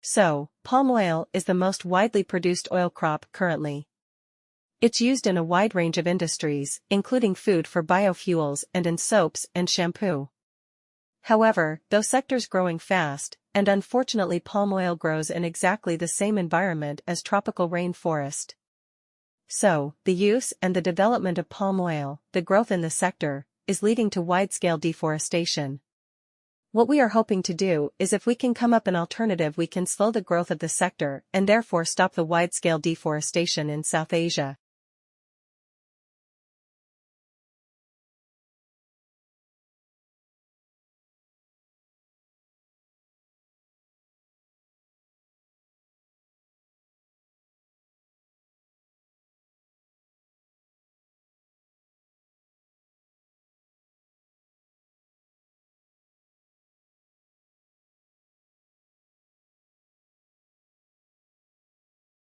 So, palm oil is the most widely produced oil crop currently. It's used in a wide range of industries, including food for biofuels and in soaps and shampoo. However, those sectors growing fast, and unfortunately palm oil grows in exactly the same environment as tropical rainforest. So, the use and the development of palm oil, the growth in the sector, is leading to wide-scale deforestation. What we are hoping to do is if we can come up an alternative we can slow the growth of the sector and therefore stop the wide-scale deforestation in South Asia.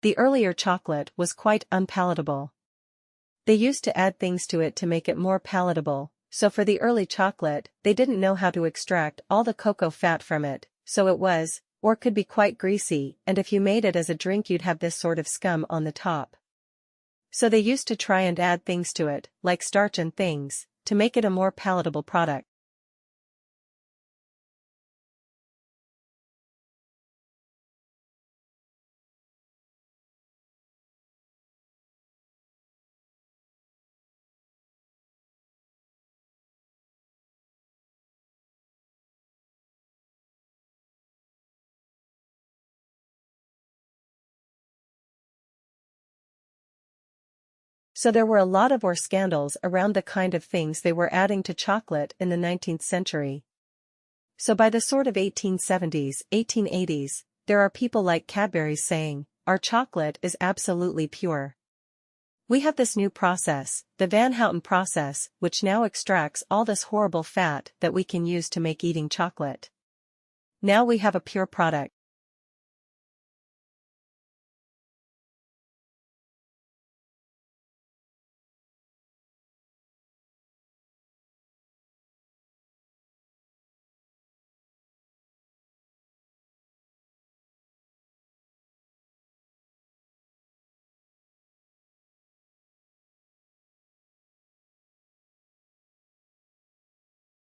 The earlier chocolate was quite unpalatable. They used to add things to it to make it more palatable, so for the early chocolate, they didn't know how to extract all the cocoa fat from it, so it was, or could be quite greasy, and if you made it as a drink you'd have this sort of scum on the top. So they used to try and add things to it, like starch and things, to make it a more palatable product. So there were a lot of scandals around the kind of things they were adding to chocolate in the 19th century. So by the sort of 1870s, 1880s, there are people like Cadbury's saying, our chocolate is absolutely pure. We have this new process, the Van Houten process, which now extracts all this horrible fat that we can use to make eating chocolate. Now we have a pure product.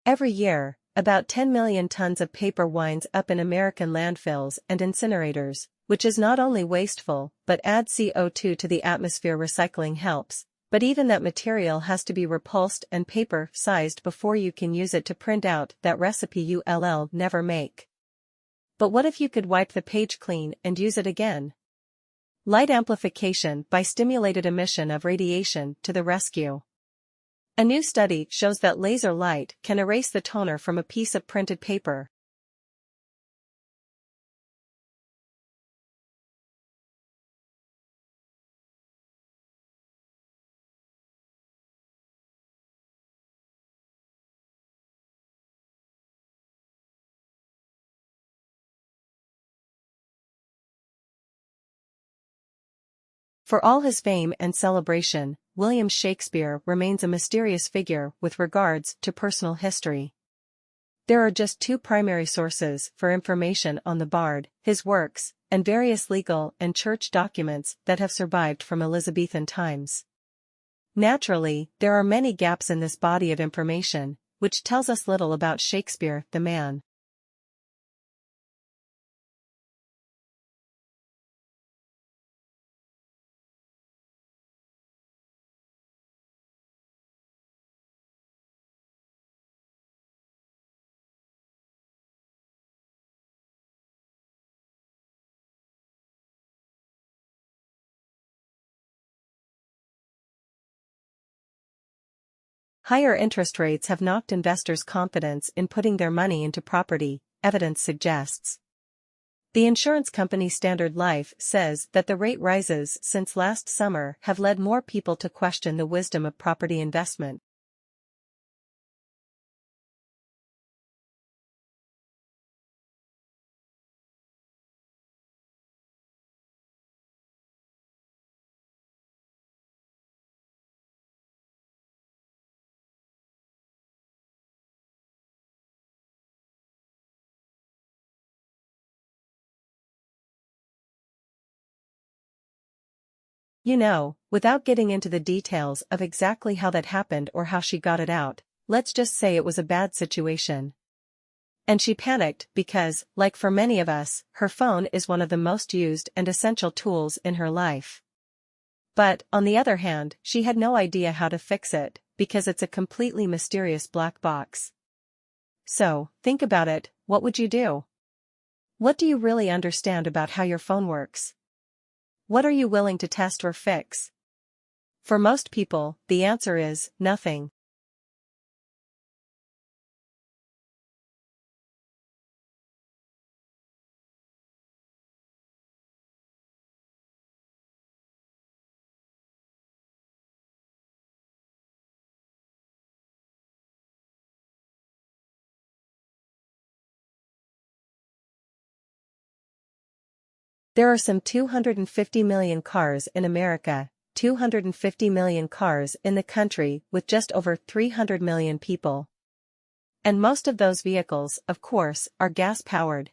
Every year, about 10 million tons of paper winds up in American landfills and incinerators, which is not only wasteful but adds CO2 to the atmosphere. Recycling helps, but even that material has to be repulsed and paper-sized before you can use it to print out that recipe you'll never make. But what if you could wipe the page clean and use it again? Light amplification by stimulated emission of radiation to the rescue. A new study shows that laser light can erase the toner from a piece of printed paper. For all his fame and celebration, William Shakespeare remains a mysterious figure with regards to personal history. There are just two primary sources for information on the bard, his works, and various legal and church documents that have survived from Elizabethan times. Naturally, there are many gaps in this body of information, which tells us little about Shakespeare the man. Higher interest rates have knocked investors' confidence in putting their money into property, evidence suggests. The insurance company Standard Life says that the rate rises since last summer have led more people to question the wisdom of property investment. Without getting into the details of exactly how that happened or how she got it out, let's just say it was a bad situation. And she panicked because, like for many of us, her phone is one of the most used and essential tools in her life. But, on the other hand, she had no idea how to fix it, because it's a completely mysterious black box. So, think about it, what would you do? What do you really understand about how your phone works? What are you willing to test or fix? For most people, the answer is nothing. There are some 250 million cars in America, 250 million cars in the country with just over 300 million people. And most of those vehicles, of course, are gas-powered.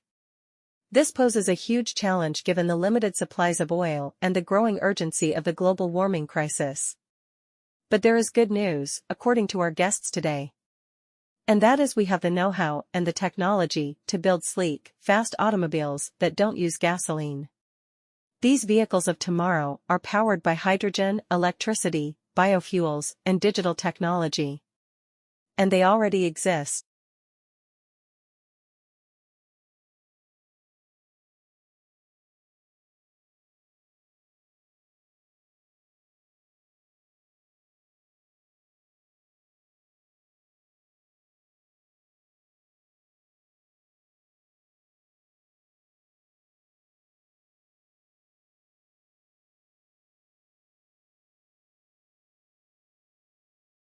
This poses a huge challenge given the limited supplies of oil and the growing urgency of the global warming crisis. But there is good news, according to our guests today. And that is we have the know-how and the technology to build sleek, fast automobiles that don't use gasoline. These vehicles of tomorrow are powered by hydrogen, electricity, biofuels, and digital technology. And they already exist.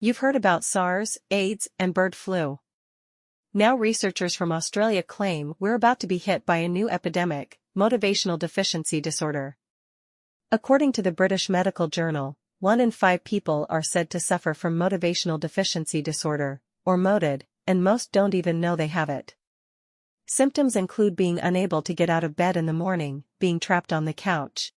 You've heard about SARS, AIDS, and bird flu. Now researchers from Australia claim we're about to be hit by a new epidemic, motivational deficiency disorder. According to the British Medical Journal, 1 in 5 people are said to suffer from motivational deficiency disorder, or MODD, and most don't even know they have it. Symptoms include being unable to get out of bed in the morning, being trapped on the couch.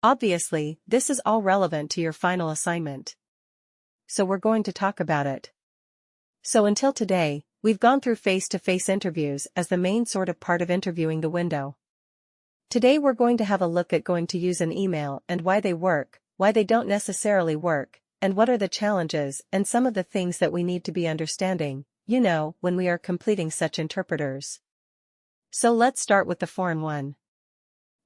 Obviously, this is all relevant to your final assignment. So we're going to talk about it. So until today, we've gone through face-to-face interviews as the main sort of part of interviewing the window. Today we're going to have a look at going to use an email and why they work, why they don't necessarily work, and what are the challenges and some of the things that we need to be understanding, when we are completing such interpreters. So let's start with the foreign one.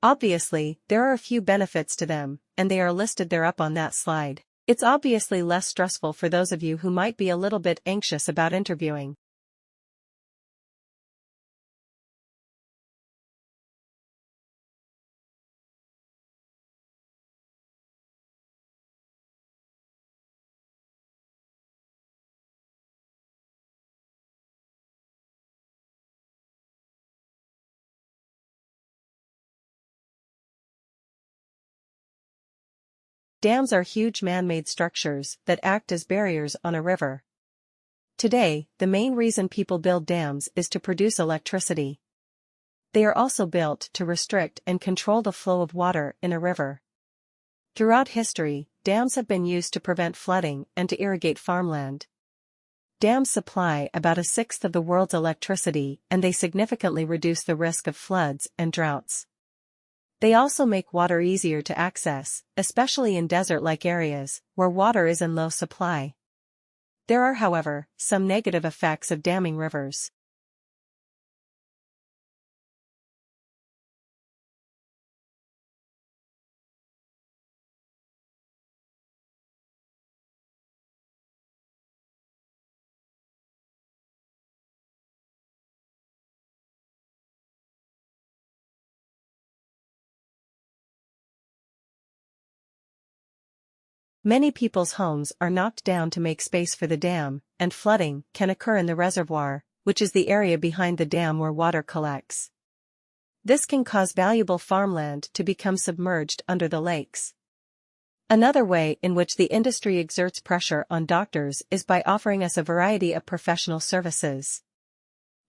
Obviously, there are a few benefits to them, and they are listed there up on that slide. It's obviously less stressful for those of you who might be a little bit anxious about interviewing. Dams are huge man-made structures that act as barriers on a river. Today, the main reason people build dams is to produce electricity. They are also built to restrict and control the flow of water in a river. Throughout history, dams have been used to prevent flooding and to irrigate farmland. Dams supply about 1/6 of the world's electricity, and they significantly reduce the risk of floods and droughts. They also make water easier to access, especially in desert-like areas, where water is in low supply. There are, however, some negative effects of damming rivers. Many people's homes are knocked down to make space for the dam, and flooding can occur in the reservoir, which is the area behind the dam where water collects. This can cause valuable farmland to become submerged under the lakes. Another way in which the industry exerts pressure on doctors is by offering us a variety of professional services.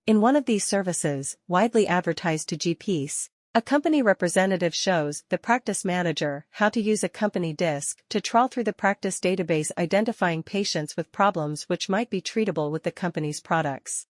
In one of these services, widely advertised to GPs, a company representative shows the practice manager how to use a company disk to trawl through the practice database identifying patients with problems which might be treatable with the company's products.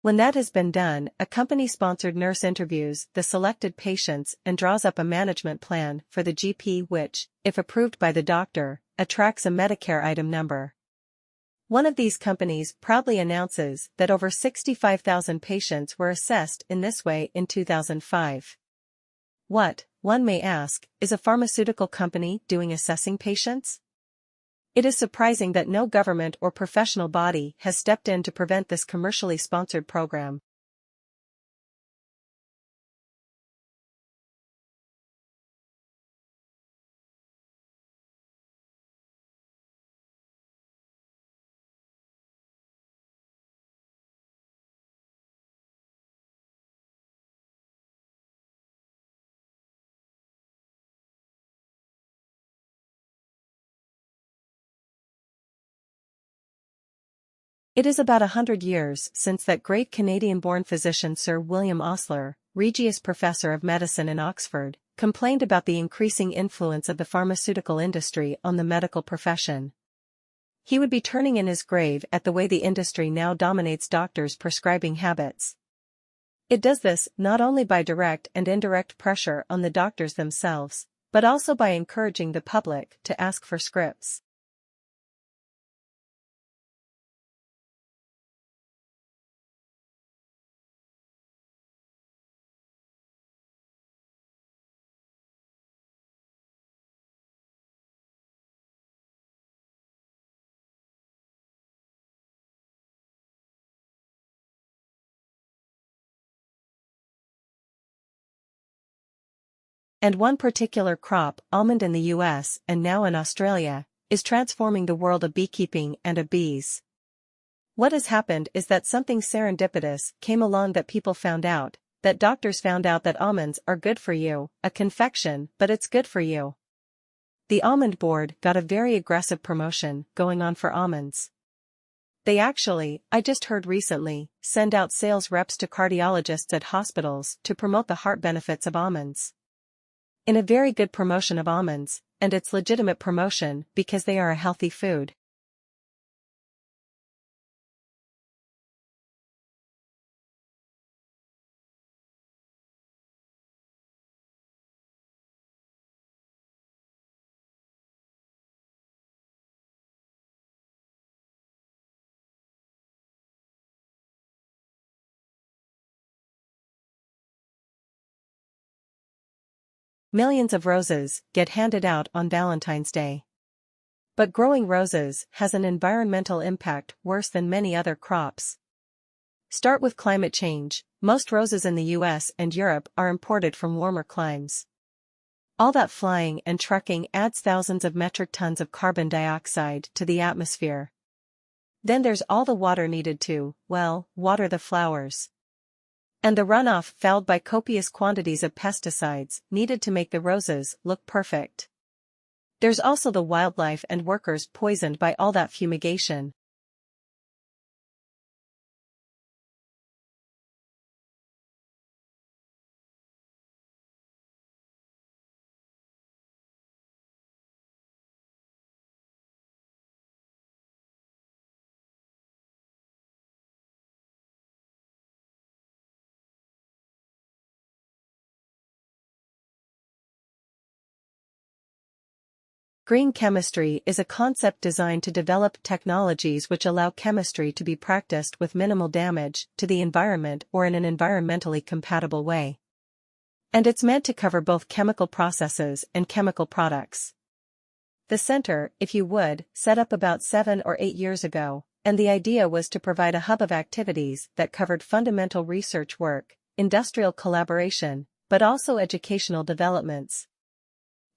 When that has been done, a company-sponsored nurse interviews the selected patients and draws up a management plan for the GP which, if approved by the doctor, attracts a Medicare item number. One of these companies proudly announces that over 65,000 patients were assessed in this way in 2005. What, one may ask, is a pharmaceutical company doing assessing patients? It is surprising that no government or professional body has stepped in to prevent this commercially sponsored program. It is about 100 years since that great Canadian-born physician Sir William Osler, Regius Professor of Medicine in Oxford, complained about the increasing influence of the pharmaceutical industry on the medical profession. He would be turning in his grave at the way the industry now dominates doctors' prescribing habits. It does this not only by direct and indirect pressure on the doctors themselves, but also by encouraging the public to ask for scripts. And one particular crop, almond in the US and now in Australia, is transforming the world of beekeeping and of bees. What has happened is that something serendipitous came along that people found out, that doctors found out that almonds are good for you, a confection, but it's good for you. The Almond Board got a very aggressive promotion going on for almonds. They actually, I just heard recently, send out sales reps to cardiologists at hospitals to promote the heart benefits of almonds. In a very good promotion of almonds, and it's legitimate promotion because they are a healthy food. Millions of roses get handed out on Valentine's Day. But growing roses has an environmental impact worse than many other crops. Start with climate change. Most roses in the US and Europe are imported from warmer climes. All that flying and trucking adds thousands of metric tons of carbon dioxide to the atmosphere. Then there's all the water needed to, well, water the flowers. And the runoff fouled by copious quantities of pesticides needed to make the roses look perfect. There's also the wildlife and workers poisoned by all that fumigation. Green chemistry is a concept designed to develop technologies which allow chemistry to be practiced with minimal damage to the environment or in an environmentally compatible way. And it's meant to cover both chemical processes and chemical products. The center, if you would, set up about 7 or 8 years ago, and the idea was to provide a hub of activities that covered fundamental research work, industrial collaboration, but also educational developments.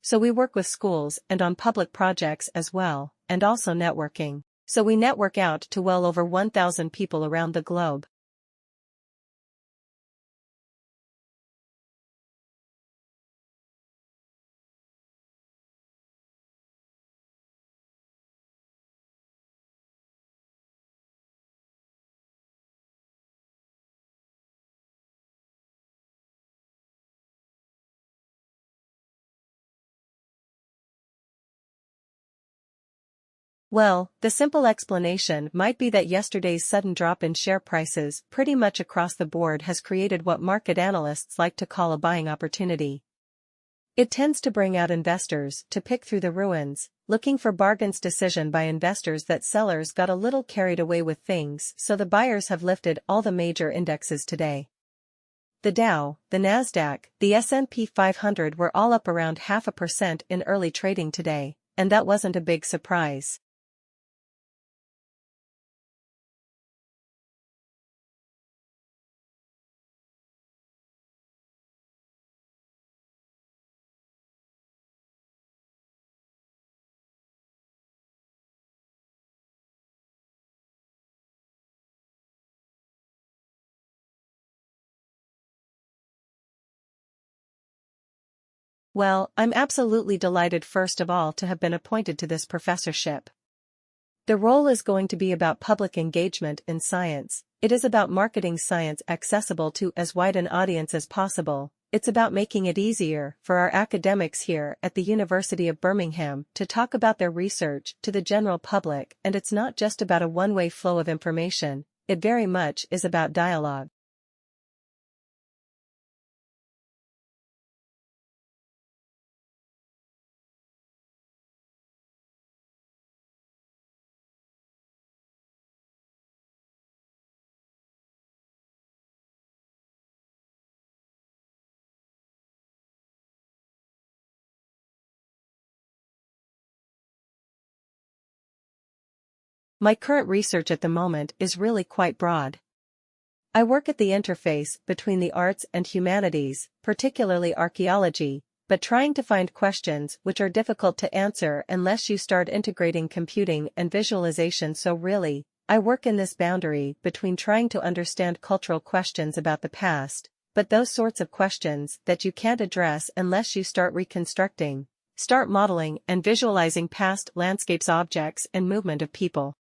So we work with schools and on public projects as well, and also networking. So we network out to well over 1,000 people around the globe. Well, the simple explanation might be that yesterday's sudden drop in share prices pretty much across the board has created what market analysts like to call a buying opportunity. It tends to bring out investors to pick through the ruins, looking for bargains. Decision by investors that sellers got a little carried away with things, so the buyers have lifted all the major indexes today. The Dow, the Nasdaq, the S&P 500 were all up around 0.5% in early trading today, and that wasn't a big surprise. Well, I'm absolutely delighted first of all to have been appointed to this professorship. The role is going to be about public engagement in science. It is about marketing science accessible to as wide an audience as possible. It's about making it easier for our academics here at the University of Birmingham to talk about their research to the general public, and it's not just about a one-way flow of information, it very much is about dialogue. My current research at the moment is really quite broad. I work at the interface between the arts and humanities, particularly archaeology, but trying to find questions which are difficult to answer unless you start integrating computing and visualization. So really, I work in this boundary between trying to understand cultural questions about the past, but those sorts of questions that you can't address unless you start reconstructing, start modeling and visualizing past landscapes, objects and movement of people.